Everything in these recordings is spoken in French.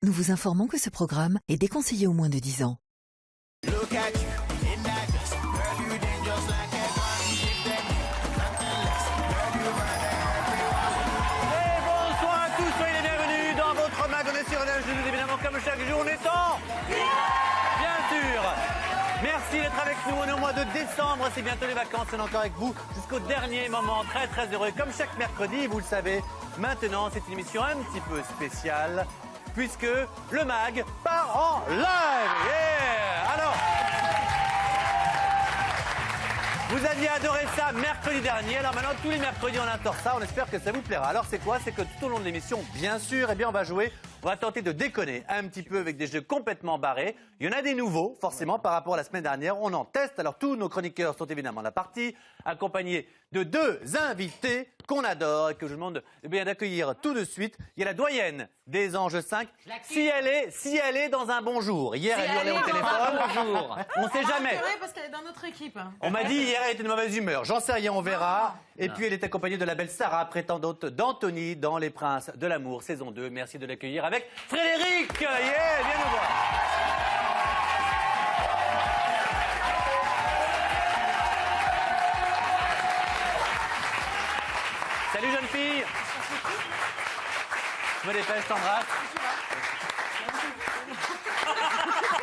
Nous vous informons que ce programme est déconseillé aux moins de 10 ans. Évidemment, comme chaque jour, on est en... Bien sûr. Merci d'être avec nous. On est au mois de décembre, c'est bientôt les vacances. On est encore avec vous jusqu'au dernier moment. Très, très heureux. Comme chaque mercredi, vous le savez, maintenant, c'est une émission un petit peu spéciale, puisque le MAG part en live. Yeah. Alors... Vous aviez adoré ça mercredi dernier, alors maintenant tous les mercredis on adore ça, on espère que ça vous plaira. Alors c'est quoi? C'est que tout au long de l'émission, bien sûr, eh bien on va jouer, on va tenter de déconner un petit peu avec des jeux complètement barrés. Il y en a des nouveaux, forcément, par rapport à la semaine dernière, on en teste. Alors tous nos chroniqueurs sont évidemment la partie, accompagnés de deux invités qu'on adore et que je vous demande d'accueillir tout de suite. Il y a la doyenne des Anges 5, si elle est dans un bon jour. Hier, elle hurlait au téléphone. Bonjour. On ne sait jamais. C'est vrai parce qu'elle est dans notre équipe. On m'a dit hier, elle était de mauvaise humeur. J'en sais rien, on verra. Et puis, elle est accompagnée de la belle Sarah, prétendante d'Anthony dans Les Princes de l'amour, saison 2. Merci de l'accueillir avec Frédéric. Yeah, viens nous voir. Salut, jeune fille. Je me dépêche, je t'embrasse.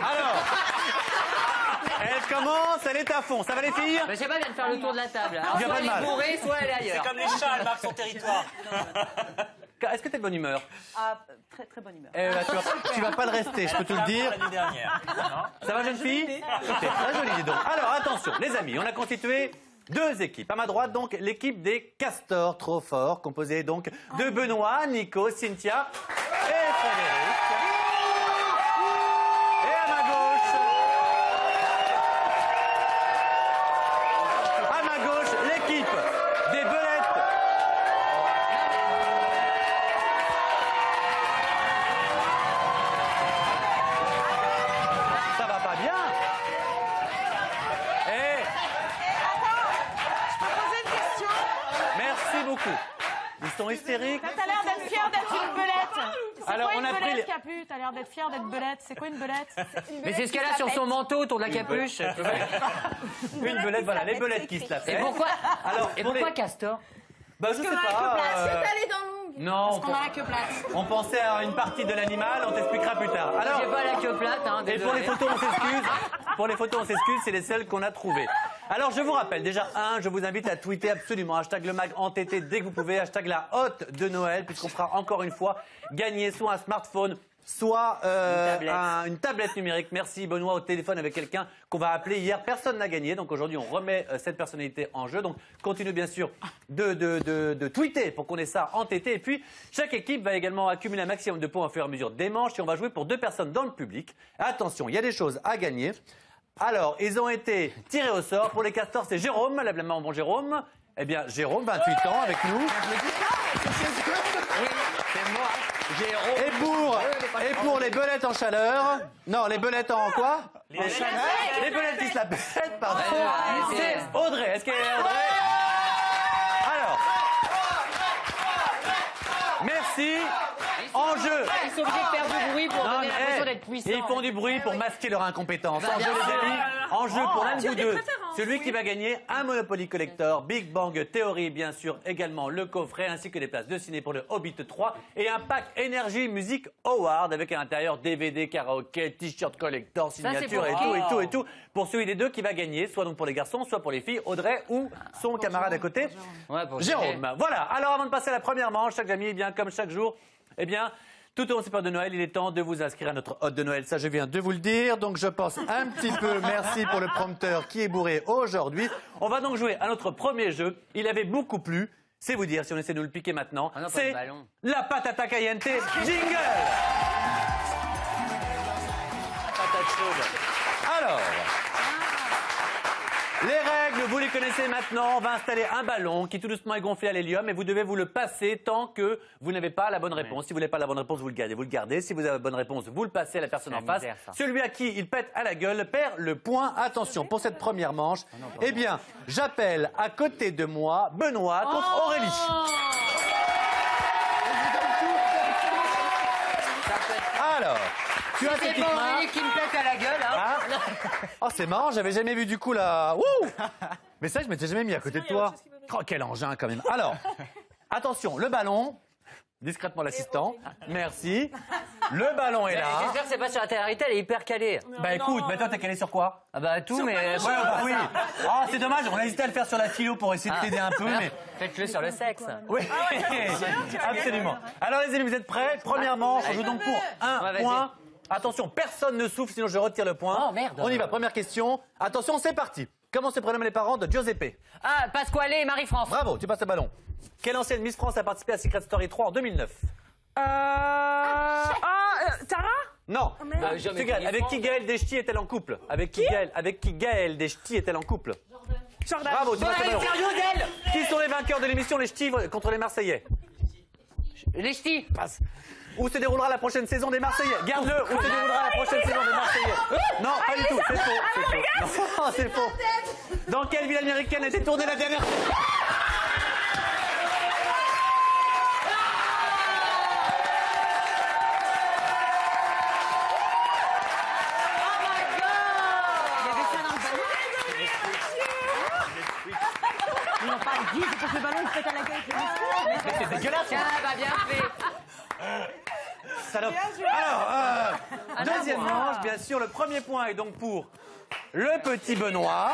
Alors, elle commence, elle est à fond. Ça va les filles? Je sais pas, elle vient de faire le tour de la table. Alors, Il y a soit pas de elle mal. est bourrée, soit elle est ailleurs. C'est comme les chats, elle marque son territoire. Est-ce que t'es de bonne humeur? Ah, très très bonne humeur. Tu vas pas le rester, je peux te le dire. L'année dernière. Ça va, jeune fille? C'est très joli, dis donc. Alors, attention, les amis, on a constitué deux équipes. À ma droite, donc, l'équipe des castors trop forts, composée donc de Benoît, Nico, Cynthia et Frédéric. Et à ma gauche, l'équipe des belettes. Ça va pas bien? Et... Poser une question. Merci beaucoup. Ils sont hystériques. T'as l'air d'être fière d'être une belette. C'est Alors, quoi on a une pris belette, Capu? T'as l'air d'être fière d'être belette. C'est quoi une belette? Mais c'est ce qu'elle a sur son manteau autour de la capuche. Une belette, voilà, les belettes qui se la Et fait. pourquoi, Alors, et pour pourquoi les- Castor? Bah, je sais On a la queue pas. plate. C'est allé dans l'ongle. Non, Parce qu'on a la queue plate. on pensait à une partie de l'animal, on t'expliquera plus tard. Alors, J'ai pas la queue plate, hein. et pour les photos, on s'excuse. Pour les photos, on s'excuse, c'est les seules qu'on a trouvées. Alors, je vous rappelle, déjà, je vous invite à tweeter absolument hashtag le mag entêté dès que vous pouvez, hashtag la hotte de Noël, puisqu'on fera encore une fois gagner soit un smartphone, soit une tablette numérique. Merci Benoît, au téléphone avec quelqu'un qu'on va appeler hier. Personne n'a gagné, donc aujourd'hui on remet cette personnalité en jeu. Donc continue bien sûr de tweeter pour qu'on ait ça entêté. Et puis chaque équipe va également accumuler un maximum de points au fur et à mesure des manches et on va jouer pour deux personnes dans le public. Attention, il y a des choses à gagner. Alors, ils ont été tirés au sort. Pour les castors, c'est Jérôme. Lève la main, bon Jérôme. Eh bien, Jérôme, 28 ans, avec nous. Oui, c'est moi. Jérôme. Et pour les belettes en chaleur. Non, les belettes en quoi? Les belettes qui se la pètent, pardon. C'est Audrey. Est-ce qu'elle est Audrey? Alors. Merci. En jeu. Ils sont obligés de faire du bruit pour Non, donner mais, l'impression d'être puissants. ils font du bruit pour masquer leur incompétence. En jeu, les amis, en jeu pour l'un de vous deux. Celui qui va gagner un Monopoly Collector, Big Bang Theory, bien sûr, également le coffret, ainsi que des places de ciné pour le Hobbit 3 et un pack Energy Music Award avec à l'intérieur DVD, karaoké, t-shirt collector, signature et tout. Pour celui des deux qui va gagner, soit donc pour les garçons, soit pour les filles, Audrey ou son camarade à côté, Ouais, pour Jérôme. Voilà. Alors, avant de passer à la première manche, chaque ami, eh bien, comme chaque jour, eh bien, tout au long de ces périodes de Noël, il est temps de vous inscrire à notre hôte de Noël. Ça, je viens de vous le dire. Donc, je pense un petit peu, merci pour le prompteur qui est bourré aujourd'hui. On va donc jouer à notre premier jeu. Il avait beaucoup plu. C'est vous dire si on essaie de nous le piquer maintenant. Ah non, pas C'est de ballon. la patata caliente jingle. Patate chaude. Alors. Les règles, vous les connaissez maintenant. On va installer un ballon qui tout doucement est gonflé à l'hélium et vous devez vous le passer tant que vous n'avez pas la bonne réponse. Si vous n'avez pas la bonne réponse, vous le gardez. Vous le gardez. Si vous avez la bonne réponse, vous le passez à la personne en face. misère, ça. Celui à qui il pète à la gueule perd le point. Attention, pour cette première manche, eh bien, j'appelle à côté de moi Benoît contre Aurélie. Ça peut être Alors, tu as tes C'est petites pas mains. Aurélie qui me pète à la gueule, hein. Ah. Oh, c'est marrant, j'avais jamais vu du coup là. Wouh. Mais ça, je m'étais jamais mis à côté de toi. Oh, quel engin quand même. Alors, attention, le ballon. Discrètement l'assistant. Merci. Le ballon est là. J'espère que c'est pas sur la télé-réalité, elle est hyper calée. Bah écoute, mais toi t'es calé sur quoi? Ah bah tout, mais... Ouais, bah oui. Oh, c'est dommage, on a hésité à le faire sur la philo pour essayer de t'aider un peu, mais... Faites-le sur le sexe. Oui, absolument. Alors les amis, vous êtes prêts? Premièrement, on joue donc pour un Ouais, vas-y. point. Attention, personne ne souffle, sinon je retire le point. Oh, merde. On y va, première question. Attention, c'est parti. Comment se prénomment les parents de Giuseppe? Ah, Pasquale et Marie-France. Bravo, tu passes le ballon. Quelle ancienne Miss France a participé à Secret Story 3 en 2009? Tara? Non. jamais Tu gagnes. fait Avec Miss qui Gaëlle Deschty est-elle en couple? Avec qui Gaëlle Deschty est-elle en couple? Jordan. Bravo, tu passes le ballon. Sérieux d'elle. Qui sont les vainqueurs de l'émission Les Ch'tis contre les Marseillais? Les ch'tis. Passe. Où se déroulera la prochaine saison des Marseillais? Garde-le. Où se déroulera la prochaine saison des Marseillais? Non, pas du tout. C'est faux. C'est faux. Non, c'est faux. Dans quelle ville américaine a été tournée la dernière? Ils n'ont pas dit, c'est pour que le ballon il se pète à la gueule avec le muscle. C'est dégueulasse. Ah bah bien fait. Salope. Alors, deuxième manche, bien sûr. Le premier point est donc pour le petit Benoît.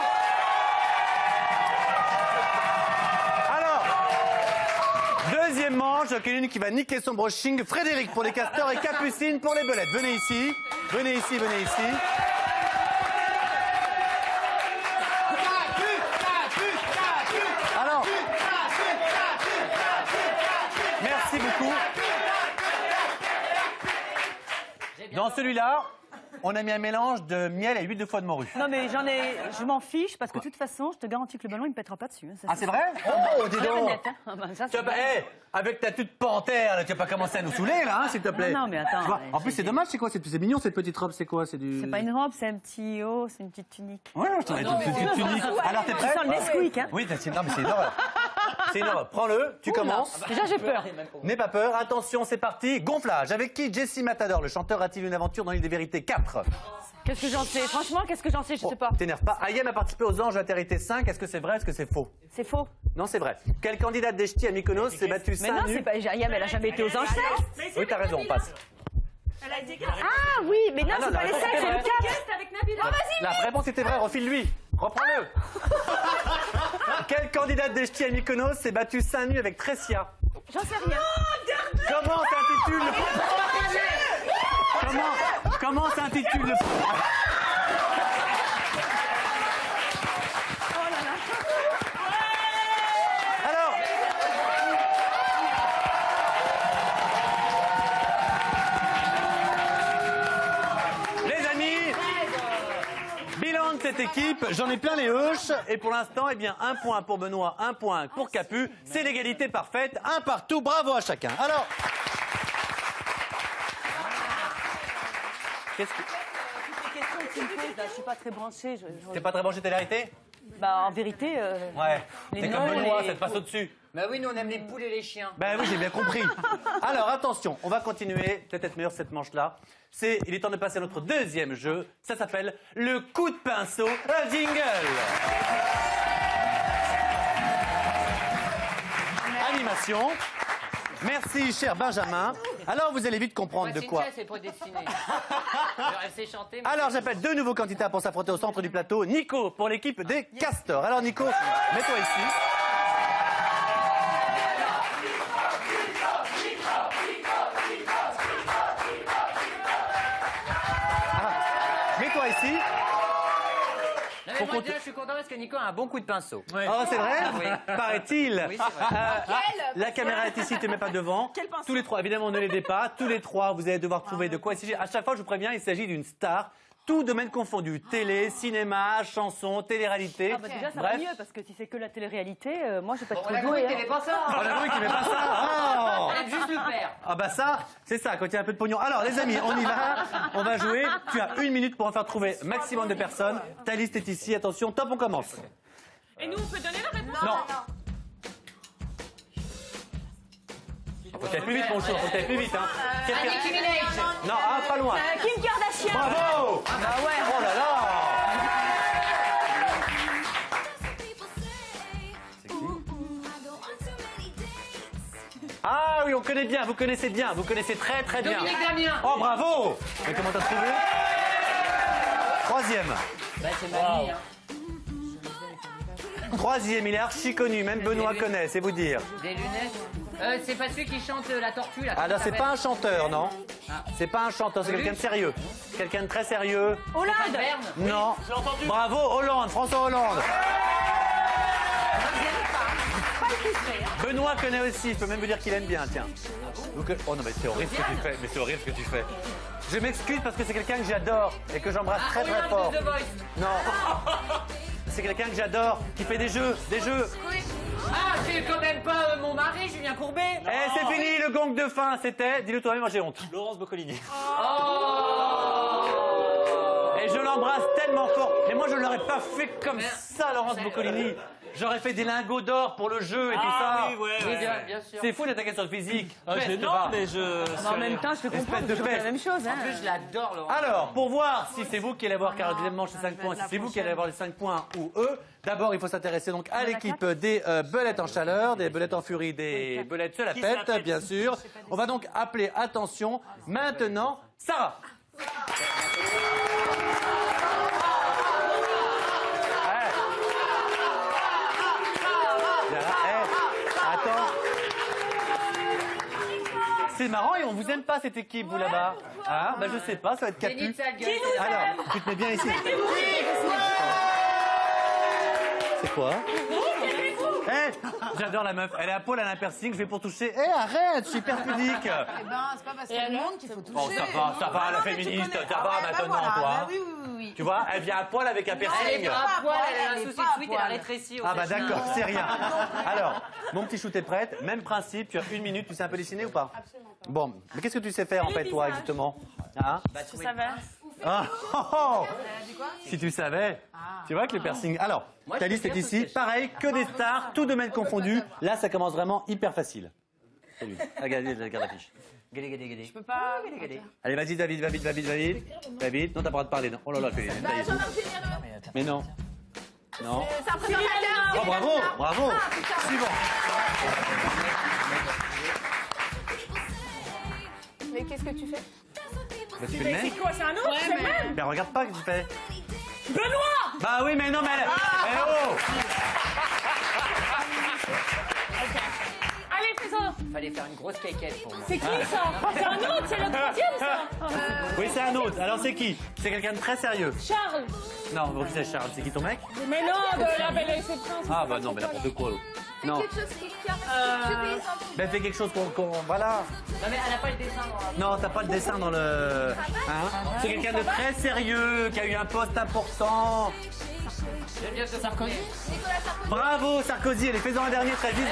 Alors, deuxième manche, une qui va niquer son brushing. Frédéric pour les castors et Capucine pour les belettes. Venez ici. Venez ici, venez ici. Alors, merci beaucoup. Dans celui-là, on a mis un mélange de miel et huile de foie de morue. Non mais je m'en fiche parce que de toute façon, je te garantis que le ballon il me pètera pas dessus. Hein, ça, Ah, c'est vrai? Oh, dis donc. net, hein. Ah, bah, ça, Tu c'est vas pas, hey, avec ta toute panthère, là, tu vas pas commencer à nous saouler, là, hein, s'il te plaît. Non, mais attends, Tu vois, ouais, en plus, c'est dommage, c'est quoi? C'est mignon, cette petite robe, c'est quoi? C'est du... C'est pas une robe, c'est un petit haut, c'est une petite tunique. Ouais, je t'en ai dit, c'est une petite tunique. Alors, t'es Tu prêt? sens le Nesquik, hein? Oui, non, mais c'est une horreur. C'est une horreur. Prends-le, tu commences. Déjà j'ai peur. N'aie pas peur, attention, c'est parti. Gonflage. Avec qui Jesse Matador, le chanteur, a-t-il une aventure dans l'île des vérités 4? Qu'est-ce que j'en sais? Franchement, qu'est-ce que j'en sais? Je sais pas. T'énerve pas. Ayem a participé aux Anges de la Vérité 5. Est-ce que c'est vrai? Est-ce que c'est faux? C'est faux. Non, c'est vrai. Quelle candidate des Ch'tis à Mykonos s'est battue Mais non, seins c'est nus? pas. Ayam, elle a jamais été aux Anges. Oui, t'as raison, on passe. Ah oui, mais non, Ah non, c'est la pas les réponse 5, était c'est le vraie. 4. Avec Nabila. La réponse était vraie, refile-lui. Reprends-le. Quelle candidate des Ch'tis à Mykonos s'est battue seins nus avec Tressia? J'en sais rien. Comment s'intitule le... Comment s'intitule le... Alors, les amis, bilan de cette équipe, j'en ai plein les hoches. Et pour l'instant, eh bien, un point pour Benoît, un point pour Capu. C'est l'égalité parfaite, un partout. Bravo à chacun. Alors, qu'est-ce que... Les questions que tu me poses, là, je suis pas très branchée. T'es pas très branché télé-réalité? Bah en vérité. Ouais. Les T'es comme noms, Benoît, les- ça te passe au-dessus. Bah oui, nous on aime les poules et les chiens. Ben oui, j'ai bien compris. Alors attention, on va continuer, peut-être meilleur cette manche-là. Il est temps de passer à notre deuxième jeu. Ça s'appelle le coup de pinceau à jingle. Animation. Merci, cher Benjamin. Alors, vous allez vite comprendre de quoi. C'est pas dessiné. Elle sait chanter. mais- Alors, j'appelle deux nouveaux candidats pour s'affronter au centre du plateau. Nico, pour l'équipe des Castors. Alors, Nico, mets-toi ici. Mets-toi ici. Non, mais Faut moi, qu'on déjà, je suis content parce que Nico a un bon coup de pinceau. Oh, c'est vrai? Oui. Paraît-il. Oui, c'est vrai. La caméra est ici, tu ne mets pas devant. Tous les trois, évidemment, ne l'aidez pas. Tous les trois, vous allez devoir trouver de quoi il s'agit. À chaque fois, je vous préviens, il s'agit d'une star. Tout domaine confondu. Télé, cinéma, chanson, télé-réalité. Ah bah déjà ça Bref. va mieux parce que si c'est que la télé-réalité, moi j'ai pas On trop a de compris goût. qu'elle est pas ça. Oh, la bruit qui met pas ça. Oh. Elle aime juste le père. Ah bah ça, c'est ça, quand il y a un peu de pognon. Alors les amis, on y va, on va jouer. Tu as 1 minute pour en faire trouver maximum de personnes. Ta liste est ici, attention, top, on commence. Et nous, on peut donner la réponse? Non. Faut que t'ailles plus vite, mon chou, faut que t'ailles plus vite. Hein. Quelqu'un- Nicki Minaj. Non, ah, pas loin. Kim Kardashian. Bravo. Bah ouais. Oh là là. Ah oui, on connaît bien, vous connaissez très très bien. Dominique Damien. Oh bravo. Mais comment t'as trouvé? Troisième. Bah, c'est Mani, hein. Troisième, il est archi connu, même Benoît connaît, c'est vous dire. Des lunettes. C'est pas celui qui chante la tortue, là. Ah là, c'est pas un chanteur, non? C'est pas un chanteur, c'est quelqu'un de sérieux. Quelqu'un de très sérieux. Hollande. Verne. Non. Bravo, Hollande, François Hollande. Benoît connaît aussi, je peux même vous dire qu'il aime bien, tiens. Oh non, mais c'est horrible ce que tu fais, mais c'est horrible ce que tu fais. Je m'excuse parce que c'est quelqu'un que j'adore et que j'embrasse très très fort. The Voice. Non. C'est quelqu'un que j'adore, qui fait des jeux. Oui. Ah, c'est quand même pas mon mari, Julien Courbet. Eh, c'est fini, le gong de fin, c'était, dis-le toi-même, moi j'ai honte. Laurence Boccolini. Et je l'embrasse tellement fort. Mais moi, je ne l'aurais pas fait comme ça, Laurence Boccolini. J'aurais fait des lingots d'or pour le jeu et tout ça. Oui, ouais, Oui, ouais. bien sûr. C'est fou d'attaquer sur le physique. Non, mais je... En même temps, je te comprends, Espèce de c'est toujours la peste. même chose. Hein. En plus, je l'adore, Laurent. Alors, pour voir si c'est vous qui allez avoir car deuxième manche les 5 points, si c'est vous qui allez avoir les 5 points ou eux, d'abord il faut s'intéresser donc à l'équipe des belettes en chaleur, des belettes en furie, des belettes se la pète, bien sûr. On va donc appeler, attention, maintenant, Sarah. Attends. C'est marrant et on vous aime pas cette équipe, vous là-bas. Ah, bah je sais pas, ça va être Zénith, capu. sale gueule. Alors, tu te mets bien ici. C'est quoi? Eh, j'adore la meuf. Elle est à poil, elle a un piercing, je vais pour toucher. Eh, arrête, je suis hyper pudique. Eh ben, c'est pas parce qu'il y a le monde qu'il faut toucher. Bon, ça va, la féministe, ça va maintenant, toi. Bah oui, oui, oui. Tu vois, elle vient à poil avec un Elle piercing. est pas à poil, elle a elle un est souci pas de à suite, elle a poil. rétréci au Ah bah sèche-main. d'accord, c'est rien. Alors, mon petit chou, t'es prête? Même principe, tu as 1 minute, tu sais un peu dessiner ou pas? Absolument pas. Bon, mais qu'est-ce que tu sais faire en fait, toi, exactement? Hein? Je savais. Ah, oh, oh. Si tu savais, tu vois que le piercing. Alors, Moi, ta je liste peux est bien ici, sauter. pareil, que des stars, tout domaine confondu. Là, ça commence vraiment hyper facile. Salut. Regardez, regarde l'affiche. Gallé, gallé, gallé. Je peux pas. Allez, vas-y, David, va vite, va vite, va vite. Va vite. Non, t'as pas le droit de parler. Non. Oh là là, fais. Mais non. Non. Oh, bravo, bravo. Suivant. Mais qu'est-ce que tu fais? Bah, tu fais le même. Quoi, c'est un autre? C'est le même. Ben, regarde pas, qu'est-ce que tu fais. Benoît. Bah oui, mais non, mais. Eh oh. Allez, fais ça. Fallait faire une grosse caquette pour moi. C'est qui ça? C'est un autre, c'est le troisième ça. Oui, c'est un autre. Alors, c'est qui? C'est quelqu'un de très sérieux. Charles. Non, bon, c'est Charles. C'est qui ton mec? Mais non, de la Belle et ses Princes. Ah, bah non, mais n'importe quoi, l'autre. Non. Ben, fais quelque chose qu'on. Voilà. Non, mais elle a pas le dessin. Non, t'as pas le dessin dans le. Hein? C'est quelqu'un de très sérieux, qui a eu un poste important. J'aime bien ce Sarkozy. Bravo, Sarkozy. Allez, fais-en un dernier, 13 secondes.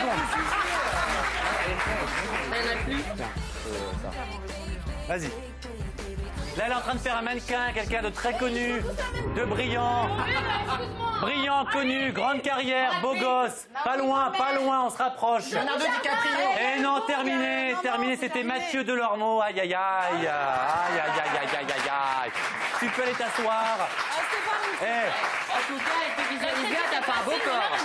Elle n'a plus. Vas-y. Là, elle est en train de faire un mannequin, quelqu'un de très connu, de brillant. Brillant, connu, grande carrière, beau gosse. Pas loin, on se rapproche. Leonardo DiCaprio. Et non, terminé, c'était Mathieu Delormeau. Aïe, aïe, aïe, aïe, aïe, aïe, aïe, aïe, aïe, aïe. Tu peux aller t'asseoir. Eh, En tout cas, elle te visualise bien, t'as pas un beau corps.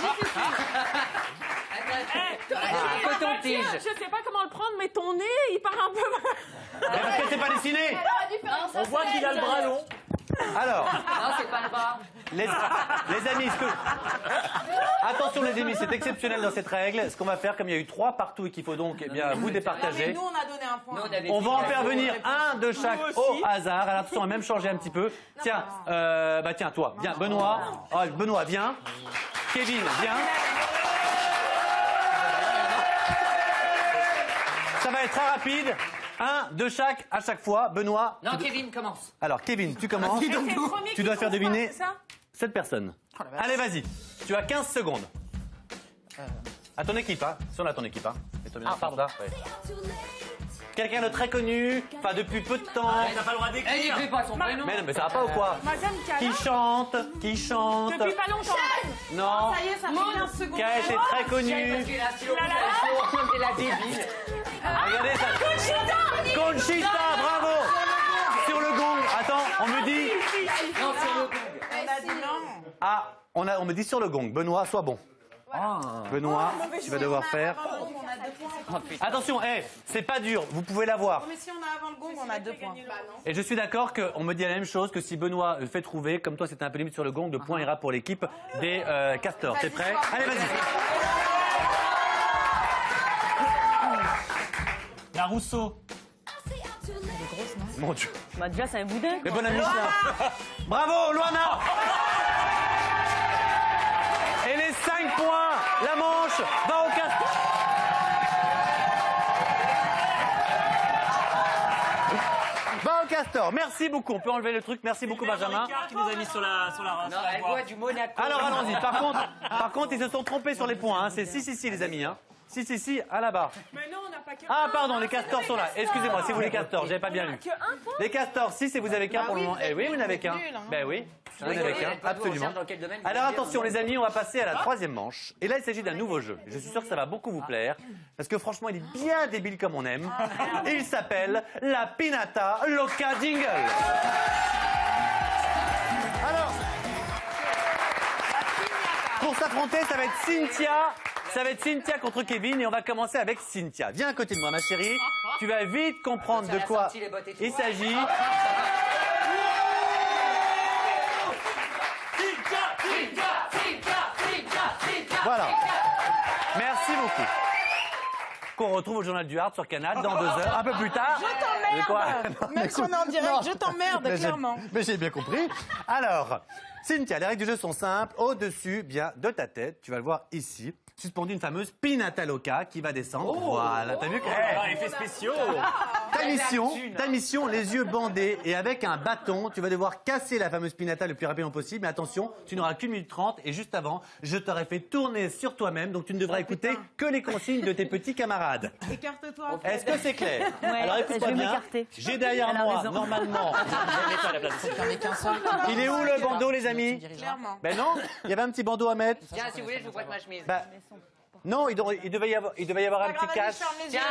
Coton-tige. Je sais pas comment le prendre, mais ton nez, il part un peu. mais parce que c'est pas dessiné. On voit qu'il a le bras long. Alors, Non, c'est pas le bras. les amis, attention les amis, c'est exceptionnel dans cette règle. Ce qu'on va faire, comme il y a eu 3 partout et qu'il faut donc eh bien, vous départager, Nous, on a donné un point. Nous, on avait on va en dit- faire venir un de chaque au hasard. Alors attention, on va même changer un petit peu. Tiens, bah tiens, toi, viens, Benoît. Ah, Benoît, viens. Kevin, viens. Ça va être très rapide. Un de chaque à chaque fois. Benoît. Non, Kevin, commence. Alors, Kevin, tu commences. Tu dois faire deviner cette personne. Allez, vas-y. Tu as 15 secondes. À ton équipe, hein. Si on a ton équipe, hein. Mets-toi bien pardon. Quelqu'un de très connu, enfin depuis peu de temps. T'as pas le droit Elle d'écrire. n'écrit pas son prénom. Mais ça va pas ou quoi? Madame Qui chante. Depuis pas longtemps. Non. Ça y est, ça fait 15 secondes. Qui a été très connu. Parce qu'il a un stylo plus chaud, c'est la débile. Regardez ça. Conchita, bravo. Sur le gong. Attends, on me dit. Non, sur le gong. On a dit non. Ah, on me dit sur le gong. Benoît, sois bon. Benoît, tu vas devoir faire. On a 2 points. Attention, c'est pas dur, vous pouvez l'avoir. Mais si on a avant le gong, on a 2 points. Et je suis d'accord qu'on me dit la même chose que si Benoît fait trouver, comme toi c'était un peu limite sur le gong, de points ira pour l'équipe des castors. T'es prêt? Allez, vas-y. La Rousseau. Mon Dieu. Bah, déjà, c'est un boudin. Mais bon ami, bravo, Loana. Et les 5 points, la manche va au castor. Va au castor. Merci beaucoup. On peut enlever le truc. Merci beaucoup, Benjamin. Qui nous a mis sur la race. Non, elle boit du Monaco. Alors allons-y. Par contre, ils se sont trompés sur les points. Hein. C'est si, les amis. Hein. Si, à la barre. Mais non, on n'a pas qu'un. Ah, pardon, les castors sont là. Excusez-moi, c'est vous les castors, j'avais pas bien lu. Que un point. Les castors, si, c'est vous avez qu'un pour le moment. Eh oui, vous n'avez qu'un. Ben oui, vous n'avez qu'un, absolument. Alors attention, les amis, on va passer à la 3e manche. Et là, il s'agit d'un nouveau jeu. Je suis sûr que ça va beaucoup vous plaire. Parce que franchement, il est bien débile comme on aime. Il s'appelle la Pinata Loca Jingle. Alors, pour s'affronter, ça va être Cynthia. Ça va être Cynthia contre Kevin et on va commencer avec Cynthia. Viens à côté de moi, ma chérie. Tu vas vite comprendre de quoi il s'agit. Voilà. Merci beaucoup. Qu'on retrouve au Journal du Hard sur Canal dans 2 heures, un peu plus tard. Je t'emmerde. Même si on est en direct, je t'emmerde, clairement. Mais j'ai bien compris. Alors, Cynthia, les règles du jeu sont simples. Au-dessus, bien de ta tête, tu vas le voir ici, suspendue une fameuse Pinata Loca qui va descendre. Voilà, t'as vu que... Effets spéciaux. Ta mission, les yeux bandés et avec un bâton, tu vas devoir casser la fameuse Pinata le plus rapidement possible. Mais attention, tu n'auras qu'une minute 30 et juste avant, je t'aurais fait tourner sur toi-même, donc tu ne devras écouter que les consignes de tes petits camarades. Écarte-toi. Est-ce que c'est clair? Alors écoute-moi je vais bien, m'écarter. j'ai derrière Elle a moi, raison. normalement, J'en ai qu'un seul. il est où le bandeau les amis? Clairement. Ben non, il y avait un petit bandeau à mettre. Tiens, si vous voulez, je vous prête ma chemise. Bah, non, il devait y avoir un petit cache. Tiens.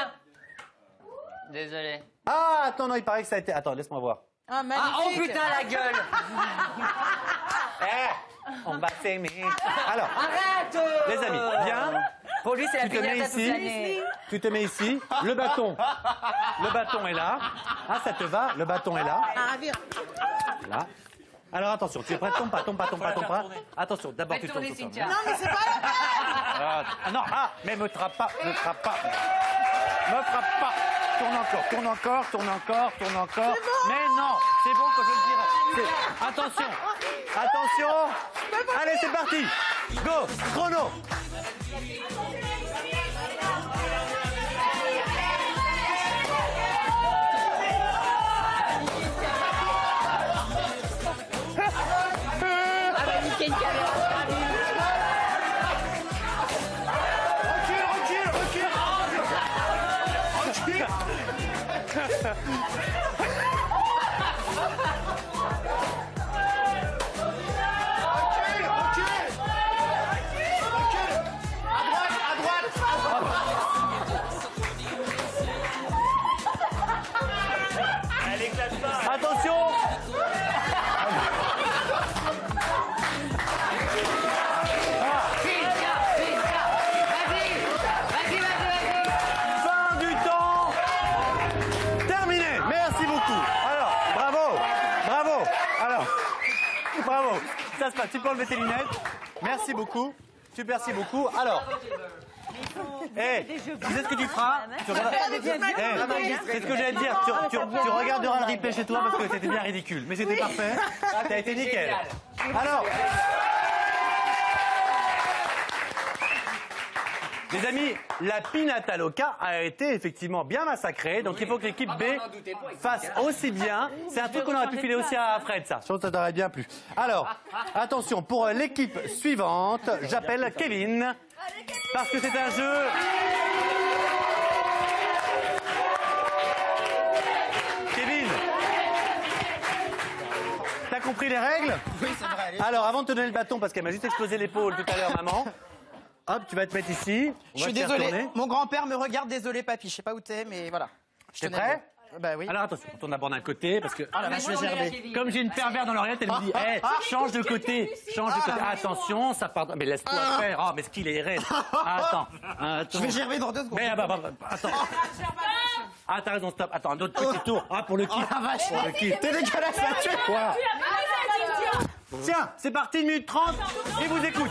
Désolé. Ah, attends, non, il paraît que ça a été... Attends, laisse-moi voir. Ah, Ah, magnifique. oh putain, la gueule. On va s'aimer. Alors, Arrête. les amis, viens. Pour lui, c'est la Tu te mets pignata toute ici. l'année. Tu te mets ici. Le bâton est là. Ah, ça te va? Le bâton est là. Ah, vire. Là. Alors attention, tu es prêt? Tombe pas. Attention, d'abord tu Faites tournes. tourner tu tournes. Cynthia. Non, mais c'est pas la peine. Ah non, mais me frappe pas. Me frappe pas. Tourne encore. Mais non, c'est bon que je le dirai. Attention. Allez, c'est parti. Go, chrono. Elle éclate pas. Attention. Fin du temps. Terminé. Merci beaucoup. Alors, bravo. Ça se passe. Tu peux enlever tes lunettes. Merci beaucoup. Merci beaucoup. Alors. Tu sais ce que tu feras? Tu regardes- c'est ce que j'allais te dire. Tu regarderas le replay chez toi parce que c'était bien ridicule. Mais c'était parfait. T'as été nickel. Alors. Les amis, la Pinata Loca a été effectivement bien massacrée, donc il faut que l'équipe B fasse aussi bien. C'est un truc qu'on aurait pu filer aussi à Fred, ça. Je pense que ça t'aurait bien plu. Alors, attention, pour l'équipe suivante, j'appelle Kevin, parce que c'est un jeu... Kevin, t'as compris les règles? Oui, c'est vrai. Alors, avant de te donner le bâton, parce qu'elle m'a juste explosé l'épaule tout à l'heure, maman... Hop, tu vas te mettre ici. Je suis désolé. Mon grand-père me regarde, désolé papy. Je sais pas où t'es, mais voilà. T'es prêt? Bah oui. Alors attention, on tourne d'abord d'un côté parce que. Ah la vache, je vais gerber. Comme j'ai une pervers dans l'oreillette, elle me dit hey, change de côté, change de côté. Attention, ça part. Mais laisse-toi faire. Oh, mais ce qu'il est raide. Attends. Je vais gerber dans 2 secondes. Mais, attends. Ah, t'as raison, stop. Attends, un autre petit tour. Ah, pour le kiff. Oh la vache. Pour le kiff. T'es dégueulasse là, tu Quoi? Tiens, c'est parti, 1 minute 30, et vous écoute.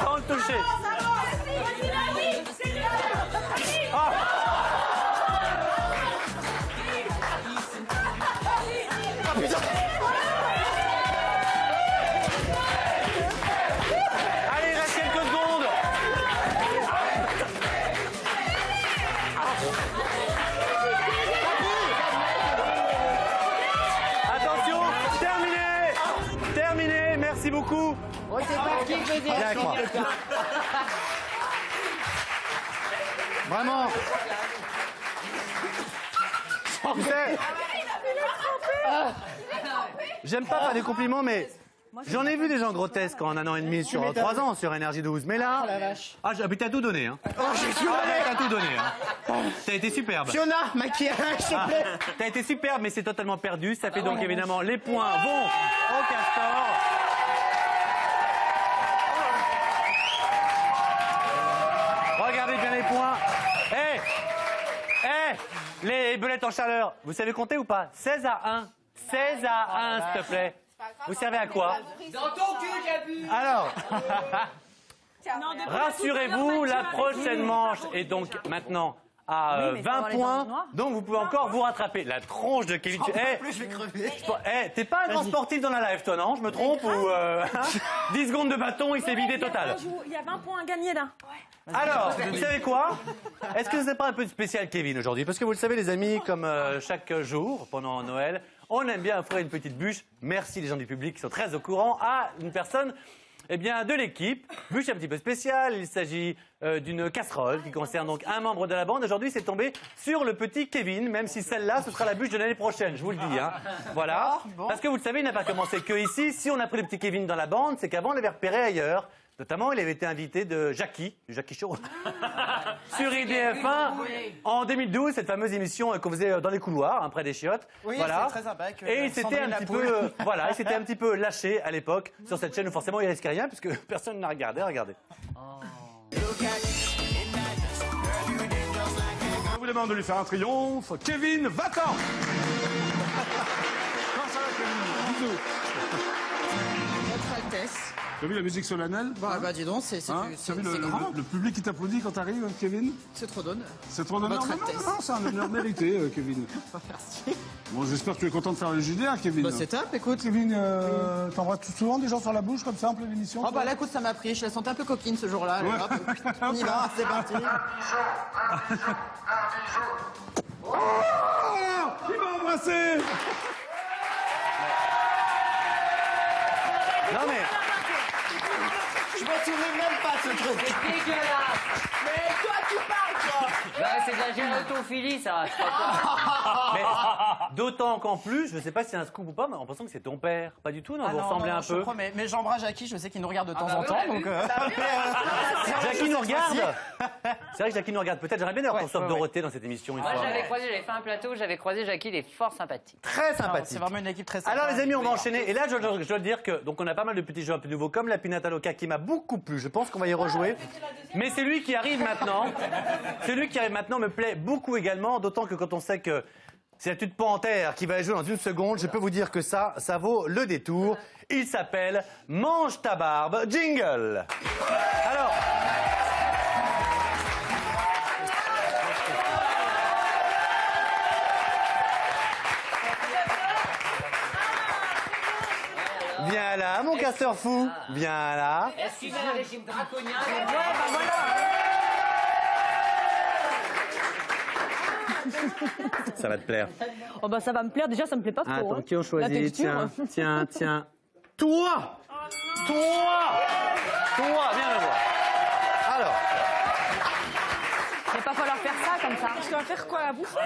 Sans le toucher. Allez, il reste quelques secondes. Attention, terminé, merci beaucoup. Oh, c'est parti, je vais dire. D'accord. Vraiment. Tu sais, j'aime pas faire des compliments, mais j'en ai vu des gens grotesques en 1 an et demi sur 3 ans sur Énergie 12. Mais là, mais t'as tout donné, hein. Oh, j'ai tout donné. T'as tout donné, hein. T'as été superbe. Fiona, maquillage, s'il te plaît. T'as été superbe, mais c'est totalement perdu. Ça fait donc évidemment les points vont au Castor. Regardez bien les points. Les belettes en chaleur, vous savez compter ou pas? 16 à 1. 16 à 1, s'il te plaît. Vous servez à quoi? Dans ton cul, Cabu. Alors, rassurez-vous, la prochaine manche est donc maintenant à 20 points. Donc vous pouvez encore vous rattraper. La tronche de Kevin. Je vais crever. T'es pas un grand sportif dans la live, toi, non? Je me trompe ou 10 secondes de bâton, il s'est vidé total. Il y a 20 points à gagner là. Alors, vous savez quoi? Est-ce que ce n'est pas un peu spécial, Kevin, aujourd'hui? Parce que vous le savez, les amis, comme chaque jour pendant Noël, on aime bien offrir une petite bûche. Merci les gens du public qui sont très au courant à une personne de l'équipe. Bûche un petit peu spéciale. Il s'agit d'une casserole qui concerne donc un membre de la bande. Aujourd'hui, c'est tombé sur le petit Kevin, même si celle-là, ce sera la bûche de l'année prochaine, je vous le dis. Hein. Voilà. Parce que vous le savez, il n'a pas commencé que ici. Si on a pris le petit Kevin dans la bande, c'est qu'avant, on l'avait repéré ailleurs. Notamment, il avait été invité de Jackie Show, sur IDF1 en 2012, cette fameuse émission qu'on faisait dans les couloirs, près des chiottes. Oui, voilà. c'est très sympa. Et il s'était un petit peu lâché à l'époque sur cette chaîne où forcément il risquait rien puisque personne n'a regardé. Regardez. Je vous demande de lui faire un triomphe. Kevin, va-t'en. Comment ça va, Kevin? Bisous. Votre Altesse. Tu as vu la musique solennelle? Bah dis donc, c'est Hein? Tu as vu le public qui t'applaudit quand t'arrives, Kevin? C'est trop d'honneur. C'est trop d'honneur. Votre Non, Altesse. non, c'est un honneur mérité, Kevin. Merci. Bon, j'espère que tu es content de faire le JDR, Kevin. Bah c'est top, écoute. Kevin, t'embrasses souvent des gens sur la bouche comme ça en pleine émission? Oh bah là, écoute, ça m'a pris. Je la sentais un peu coquine ce jour-là. Allez, hop, on y va, c'est parti. Oh, il m'a embrassé. Non mais. Je me souviens même pas de ce truc. Dégueulasse. Mais toi, tu parles, toi. Bah, c'est de la gérontophilie, ça. Mais d'autant qu'en plus, je ne sais pas si c'est un scoop ou pas, mais en pensant que c'est ton père. Pas du tout, non? Vous ressemblez un je peu. promets. Mais j'embrasse Jackie, je sais qu'il nous regarde de temps bah en oui, temps. on l'a Donc, Jackie nous regarde. C'est vrai que Jackie nous regarde. Peut-être j'aimerais bien d'avoir qu'on soit Dorothée dans cette émission une Moi, fois. j'avais fait un plateau, j'avais croisé Jackie, il est fort sympathique. Très C'est sympathique. vraiment une équipe très sympa. Alors les amis, on va enchaîner. Et là, je dois dire que donc on a pas mal de petits jeux un peu nouveaux, comme la Pinata Loca qui m'a beaucoup plu. Je pense qu'on va y rejouer. Mais c'est lui qui arrive maintenant. Celui qui arrive maintenant me plaît beaucoup également, d'autant que quand on sait que c'est la tute panthère qui va jouer dans une seconde, je peux vous dire que ça vaut le détour. Il s'appelle Mange ta barbe jingle. Alors. Viens là, mon castor fou. Viens là. Est-ce qu'il y a un régime draconien? Ça va te plaire. Oh bah ça va me plaire, déjà ça me plaît pas trop. Attends, hein. qui on La choisit? texture. Tiens. Toi! Toi, viens me voir. Alors, Il va pas falloir faire ça comme ça. Tu vas faire quoi à bouffer?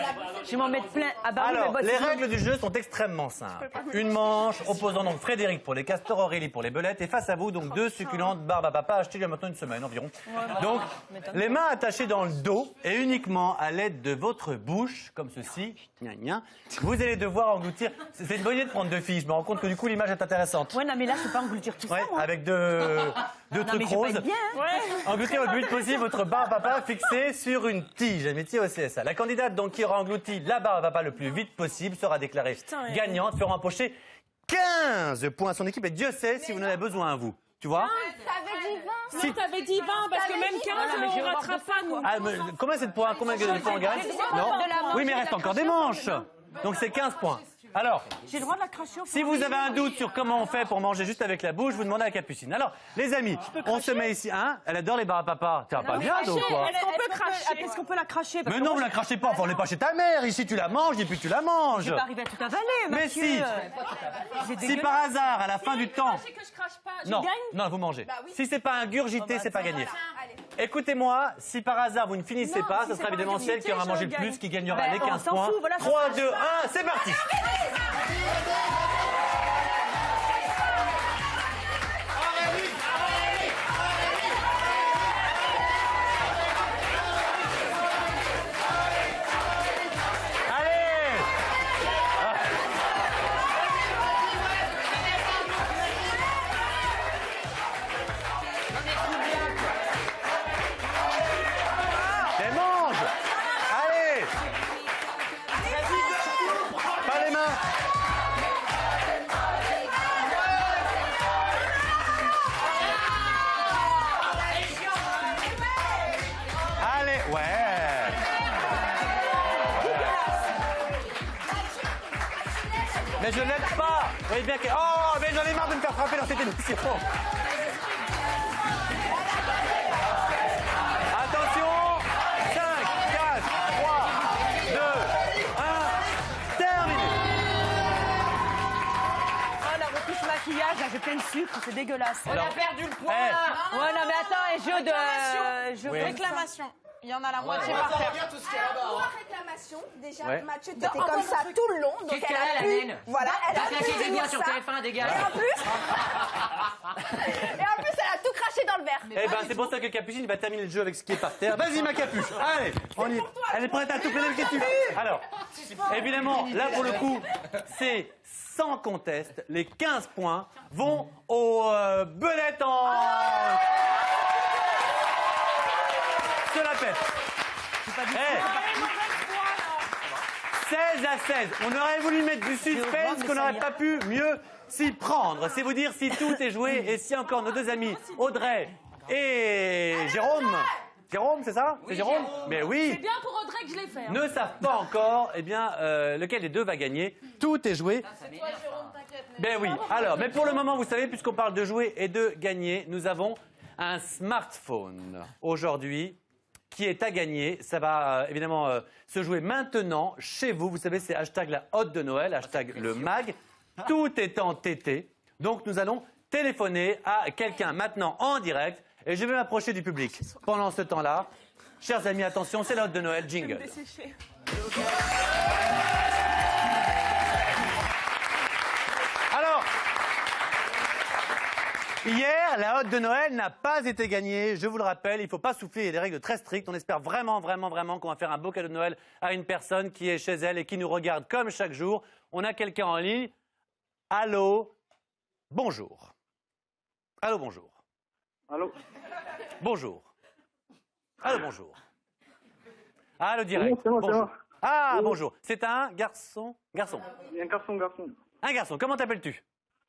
Je vais m'en mettre plein. Ah bah oui, alors mais bah, les si je- règles du jeu sont extrêmement simples. Une manche opposant donc Frédéric pour les castors, Aurélie pour les belettes, et face à vous donc deux succulentes barbes à papa achetées il y a maintenant une semaine environ. Donc les mains attachées dans le dos et uniquement à l'aide de votre bouche, comme ceci, gna gna, vous allez devoir engloutir. C'est une bonne idée de prendre deux filles. Je me rends compte que du coup l'image est intéressante. Ouais, non mais là je peux pas engloutir tout Ouais, ça. Moi. avec deux Non trucs mais je vais pas roses. être bien. Hein. Engloutir le plus vite possible votre barbe à papa fixée sur une tige, amitié au CSA. La candidate donc qui aura englouti la barbe à papa le plus vite possible sera déclarée gagnante, fera empocher 15 points à son équipe et Dieu sait si vous en avez besoin à vous. Tu vois? Si t'avais dit 20, parce que même 15, on rattrape pas, nous. Ah, mais combien c'est de points? Combien de points on gagne? Non. Oui, mais il reste encore des manches. Donc c'est 15 points. Alors, J'ai le droit de la cracher au fond. si vous avez un doute sur comment on fait pour manger juste avec la bouche, vous demandez à la Capucine. Alors, les amis, on se met ici. Hein? Elle adore les barbes à papa. T'es pas bien, donc quoi? Est-ce qu'on peut cracher? Est-ce qu'on peut la cracher? Parce Mais que non, moi, vous la crachez pas. Enfin, on n'est pas chez ta mère. Ici, tu la manges et puis tu la manges. je vais pas arriver à tout avaler, Mais Mathieu. si. C'est Si dégueulasse. par hasard, à la fin du temps. Que je crache pas, je Non, gagne? non, vous mangez. Si c'est pas ingurgité, c'est pas gagné. Écoutez-moi, si par hasard vous ne finissez pas, si ce c'est sera pas évidemment celle qui aura ingurgité, mangé je le plus gagne. qui gagnera Ben, les on 15 s'en points. fout, voilà, 3, 2, 1, c'est parti. Allez! Et mange! Allez! Pas les mains! Allez, ouais! Mais je l'aide pas! Vous voyez bien que... Oh, mais j'en ai marre de me faire frapper dans cette émission! Attention! 5, 4, 3, 2, 1, terminé! Oh, la retouche maquillage, là, j'ai plein de sucre, c'est dégueulasse. On a perdu le point. Eh, Ouais, non, mais attends, et jeu de... Oui. Réclamation. Il y en a la moitié par terre. Pour la réclamation, déjà, Ouais. Mathieu, t'étais comme ça tout le long. Donc Qu'est-ce elle qu'elle a, a la pu... naine? Voilà, elle a T'as pu claqué des dire biens sur ça. TF1, dégage. Et en plus, elle a tout craché dans le verre. Eh ben, c'est pour ça que Capucine va terminer le jeu avec ce qui est par terre. Vas-y, ma capuche. Allez, on y... Elle est prête à tout plein de questions. Alors, évidemment, là, pour le coup, c'est sans conteste. Les 15 points vont aux belettes en... Se la pète. Eh, 16 à 16. On aurait voulu mettre du suspense qu'on n'aurait pas pu mieux s'y prendre. C'est vous dire si tout est joué et si encore nos deux amis Audrey et Jérôme. Jérôme, c'est ça? C'est Jérôme? Mais oui. C'est bien pour Audrey que je l'ai fait. Hein. Ne savent pas encore, eh bien, lequel des deux va gagner. Tout est joué. Ben oui. Alors, mais pour le moment, vous savez, puisqu'on parle de jouer et de gagner, nous avons un smartphone aujourd'hui qui est à gagner. Ça va évidemment se jouer maintenant chez vous. Vous savez, c'est hashtag la hotte de Noël, hashtag le mag. Tout est en TT. Donc, nous allons téléphoner à quelqu'un maintenant en direct. Et je vais m'approcher du public. Pendant ce temps-là, chers amis, attention, c'est la hotte de Noël, jingle. Alors, hier, la hotte de Noël n'a pas été gagnée. Je vous le rappelle, il ne faut pas souffler, il y a des règles très strictes. On espère vraiment qu'on va faire un beau cadeau de Noël à une personne qui est chez elle et qui nous regarde comme chaque jour. On a quelqu'un en ligne. Allô? Bonjour. Allô, bonjour. Allô? Bonjour. Allô, bonjour. Allô, direct. Oui, c'est moi, c'est Bonjour. moi. Ah, Oui. bonjour. C'est un garçon? Garçon. Un garçon. Un garçon. Comment t'appelles-tu?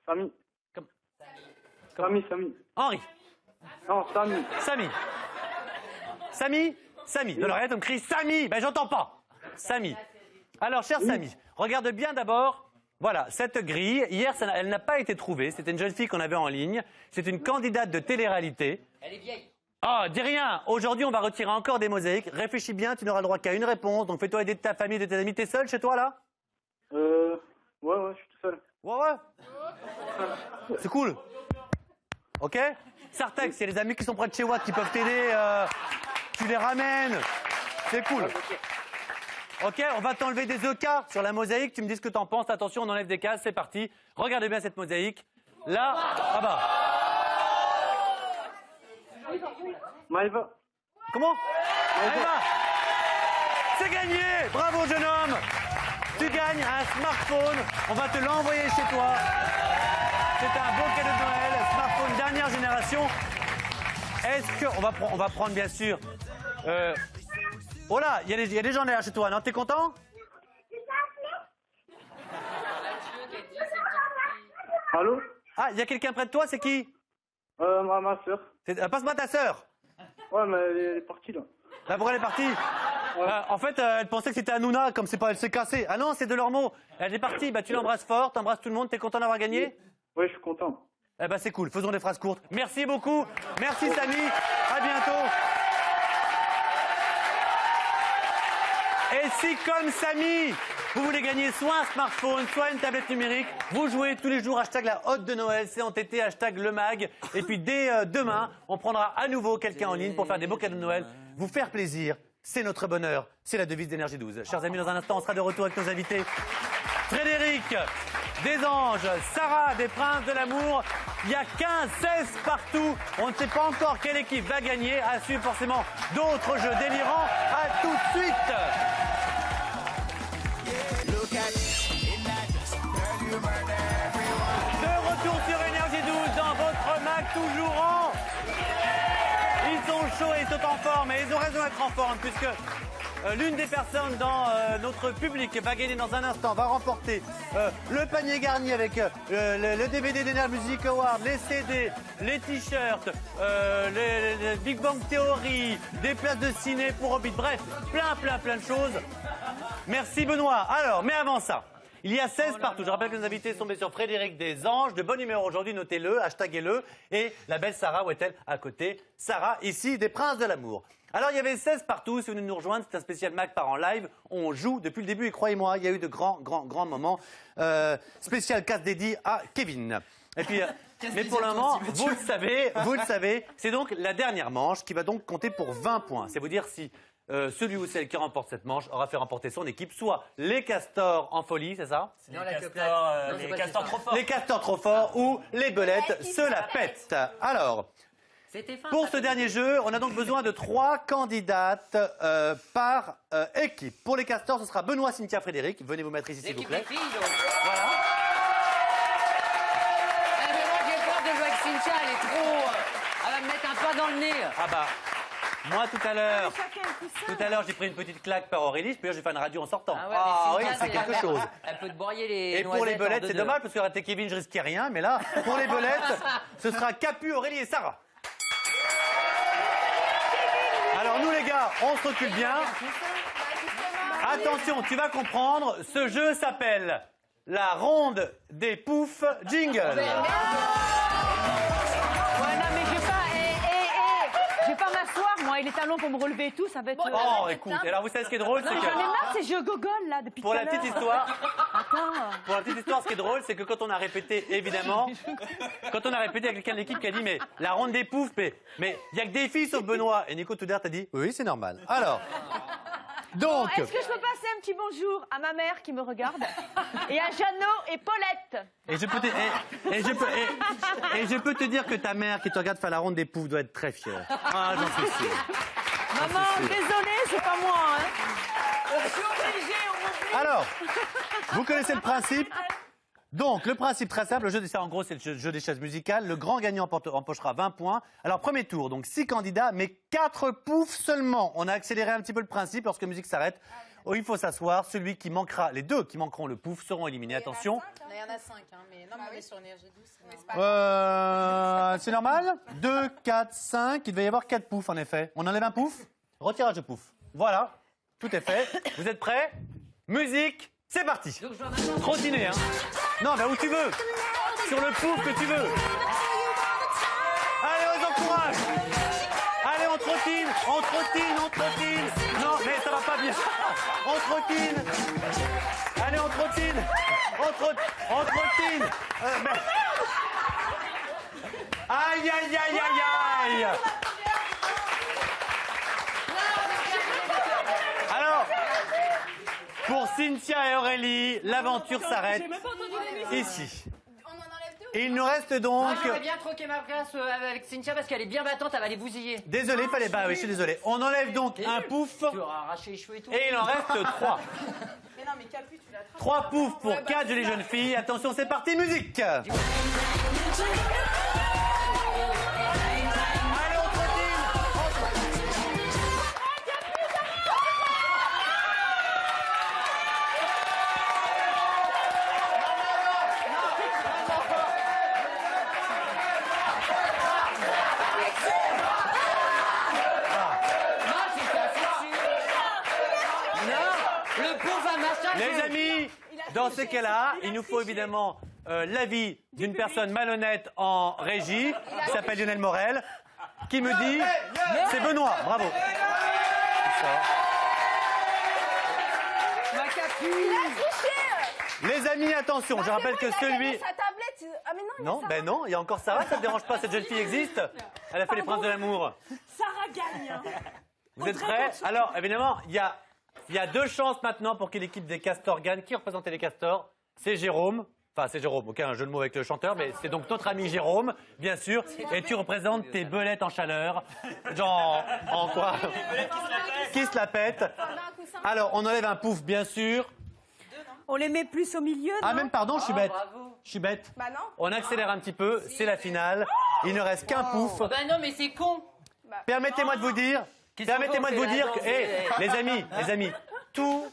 Samy. Comme- Samy. Henri. Non, Samy. Samy. Samy. De l'oreillette, on me crie Samy. Ben, j'entends pas. Samy. Alors, cher Samy, regarde bien d'abord Voilà, cette grille, hier, elle n'a pas été trouvée. C'était une jeune fille qu'on avait en ligne. C'est une candidate de télé-réalité. Elle est vieille. Oh, dis rien. Aujourd'hui, on va retirer encore des mosaïques. Réfléchis bien, tu n'auras le droit qu'à une réponse. Donc fais-toi aider de ta famille, de tes amis. T'es seul chez toi, là? Ouais, je suis tout seul. Ouais. C'est cool. Ok? Sartex, il y a des amis qui sont près de chez Watt qui peuvent t'aider. Tu les ramènes. C'est cool. Ok, on va t'enlever des EK sur la mosaïque. Tu me dis ce que t'en penses. Attention, on enlève des cases. C'est parti. Regardez bien cette mosaïque. Là, ah bah. Maëva. Comment? Maëva. C'est gagné. Bravo, jeune homme. Tu gagnes un smartphone. On va te l'envoyer chez toi. C'est un beau cadeau de Noël. Smartphone dernière génération. Est-ce que on va prendre bien sûr. Oh là, il y a des gens derrière chez toi, non? T'es content? Allô? Ah, il y a quelqu'un près de toi, c'est qui? Ma soeur. Passe-moi ta sœur. Ouais, mais elle est partie, là. La pourquoi elle est partie? En fait, elle pensait que c'était Hanouna, comme c'est pas, elle s'est cassée. Ah non, c'est Delormeau. Elle est partie, bah tu l'embrasses fort, t'embrasses tout le monde, t'es content d'avoir gagné? Ouais, je suis content. Eh ben c'est cool, faisons des phrases courtes. Merci beaucoup, merci Samy, à bientôt. Et si, comme Samy, vous voulez gagner soit un smartphone, soit une tablette numérique, vous jouez tous les jours hashtag la hotte de Noël, c'est entêté, hashtag le mag. Et puis dès demain, on prendra à nouveau quelqu'un en ligne pour faire des beaux cadeaux de Noël. Vous faire plaisir, c'est notre bonheur, c'est la devise d'Énergie 12. Chers amis, dans un instant, on sera de retour avec nos invités. Frédéric, des Anges, Sarah, des Princes de l'amour. Il y a 15-16 partout. On ne sait pas encore quelle équipe va gagner. À suivre forcément d'autres jeux délirants. À tout de suite. De retour sur Énergie 12 dans votre mag toujours en... Ils sont chauds et ils sont en forme et ils ont raison d'être en forme puisque l'une des personnes dans notre public va gagner dans un instant, va remporter le panier garni avec le DVD d'Energy Music Award, les CD, les t-shirts, les Big Bang Theory, des places de ciné pour Hobbit, bref, plein de choses. Merci Benoît. Alors, mais avant ça, il y a 16 partout. Je rappelle que nos invités sont bien sûr Frédéric des Anges, de bon numéro aujourd'hui, notez-le, hashtaguez-le, et la belle Sarah, où est-elle à côté? Sarah, ici, des Princes de l'amour. Alors, il y avait 16 partout. Si vous venez de nous rejoindre, c'est un spécial Mag par en live. On joue depuis le début et croyez-moi, il y a eu de grands moments. Spécial casse dédié à Kevin. Et puis, mais pour le moment, vous le savez, c'est donc la dernière manche qui va donc compter pour 20 points. C'est vous dire si celui ou celle qui remporte cette manche aura fait remporter son équipe, soit les castors en folie, c'est ça? Les castors trop forts. Les castors trop forts ou les belettes se la pètent. Alors... Pour ce dernier jeu, on a donc besoin de 3 candidates par équipe. Pour les castors, ce sera Benoît, Cynthia, Frédéric. Venez vous mettre ici, s'il vous plaît. Voilà. Mais moi, j'ai peur de jouer avec Cynthia, elle est trop... Elle va me mettre un doigt dans le nez. Ah bah, moi tout à l'heure, j'ai pris une petite claque par Aurélie, puis j'ai fait une radio en sortant. Ah oui, c'est quelque chose. Elle peut te broyer les Et pour les belettes, c'est dommage, parce que raté Kevin, je risquais rien. Mais là, pour les belettes, ce sera Capu, Aurélie et Sarah. Alors nous les gars, on se recule bien. Attention, tu vas comprendre, ce jeu s'appelle la ronde des poufs jingle. Ouais, non, mais je vais pas m'asseoir, moi, et les talons pour me relever et tout, ça va être... Oh, écoute, alors vous savez ce qui est drôle, c'est J'en ai que... marre de ces jeux gogol, là, depuis tout à Pour l'heure. la petite histoire, Attends. pour la petite histoire, ce qui est drôle, c'est que quand on a répété, évidemment, quand on a répété, il y a quelqu'un de l'équipe qui a dit, mais la ronde des poufs, mais il y a que des filles sauf Benoît. Et Nico Tudor t'a dit, oui, c'est normal. Alors, donc... Est-ce que je peux passer un petit bonjour à ma mère qui me regarde et à Jeannot et Paulette? Et je peux te dire que ta mère qui te regarde faire la ronde des poufs doit être très fière. Ah, j'en suis sûr. Maman, désolée, c'est pas moi, hein. Je suis obligée, on m'oublie. Alors, vous connaissez le principe. Donc, le principe très simple, le jeu en gros, c'est le jeu des chaises musicales. Le grand gagnant empochera 20 points. Alors, premier tour, donc 6 candidats, mais 4 poufs seulement. On a accéléré un petit peu le principe lorsque la musique s'arrête. Oh, il faut s'asseoir. Celui qui manquera, les deux qui manqueront le pouf seront éliminés. Attention. Il y en a 5, hein, mais non, mais on est sur Énergie 12. C'est normal 2, 4, 5. Il devait y avoir 4 poufs, en effet. On enlève un pouf. Retirage de pouf. Voilà, tout est fait. Vous êtes prêts? Musique, C'est parti. Trottiner, hein. Non, mais où tu veux. Sur le pouf que tu veux. Allez, on les encourage. Allez, on trottine, on trottine, on trottine. Non, mais ça va pas bien. On trottine. Allez, on trottine. On trottine. Mais... Aïe, aïe, aïe, aïe, aïe. Alors, pour Cynthia et Aurélie, l'aventure s'arrête ici. Il nous reste donc... J'aimerais bien troquer ma place avec Cynthia parce qu'elle est bien battante, elle va les bousiller. Désolé, fallait pas, oui, je suis désolé. On enlève donc un pouf. Tu auras arraché les cheveux et tout. Et il en reste 3. Mais non, mais Capu, tu l'attrapes. 3 poufs pour 4 jolies jeunes filles. Attention, c'est parti, musique. Allez, on trottine. Le pauvre machin. Les amis, dans ce cas-là, il nous faut évidemment l'avis d'une personne malhonnête en régie, qui s'appelle Lionel Morel, qui me dit... C'est Benoît, bravo. Les amis, attention, je rappelle que celui... Ah, mais non, Non, ben non, il y a encore Sarah, ça ne dérange pas, cette jeune fille existe. Elle a fait les Princes de l'amour. Sarah gagne. Vous êtes prêts? Alors, évidemment, il y a 2 chances maintenant pour que l'équipe des castors gagne. Qui représentait les castors? C'est Jérôme. Enfin, c'est Jérôme, aucun jeu de mots avec le chanteur, mais c'est donc notre ami Jérôme, bien sûr. Et tu représentes tes belettes en chaleur. Genre, en quoi? Qui se la pète. Alors, on enlève un pouf, bien sûr. On les met plus au milieu, non? Ah, même, pardon, je suis bête. Je suis bête. Bah non. On accélère un petit peu, c'est la finale. Il ne reste qu'un pouf. Bah non, mais c'est con. Permettez-moi de vous dire... Permettez-moi de vous dire que, les amis, tout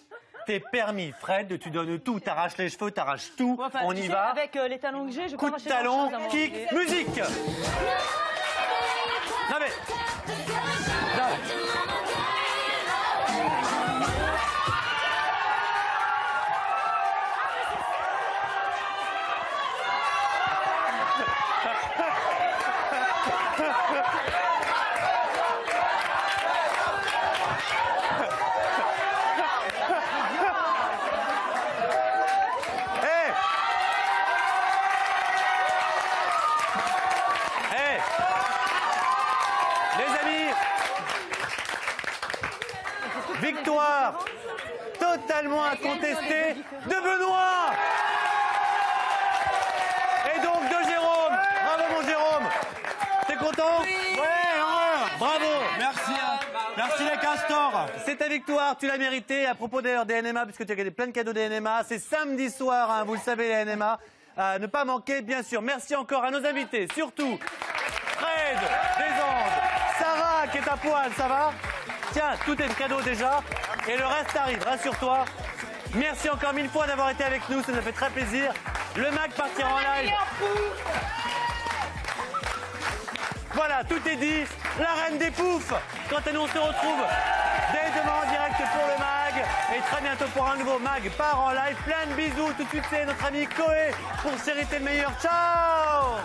est permis. Fred, tu donnes tout, t'arraches les cheveux, t'arraches tout, Enfin, on tu y sais, va. Avec les talons que j'ai, je Coup peux de arracher talon, grand-chose à mon kick, avis. musique. Non mais... Non. Victoire totalement incontestée de Benoît et donc de Jérôme. Bravo mon Jérôme. T'es content? Ouais, bravo. Merci les castors. C'est ta victoire, tu l'as mérité. À propos d'ailleurs des NMA, puisque tu as gagné plein de cadeaux des NMA, c'est samedi soir, hein, vous le savez les NMA. Ne pas manquer, bien sûr. Merci encore à nos invités, surtout Fred des Andes, Sarah qui est à poil, ça va? Tiens, tout est le cadeau déjà, et le reste arrive, rassure-toi. Merci encore 1000 fois d'avoir été avec nous, ça nous a fait très plaisir. Le mag partira en live. Voilà, tout est dit. La reine des poufs. Quant à nous, on se retrouve dès demain en direct pour le mag. Et très bientôt pour un nouveau mag part en live. Plein de bisous. Tout de suite, c'est notre ami Koé pour Chérie, t'es le meilleur. Ciao!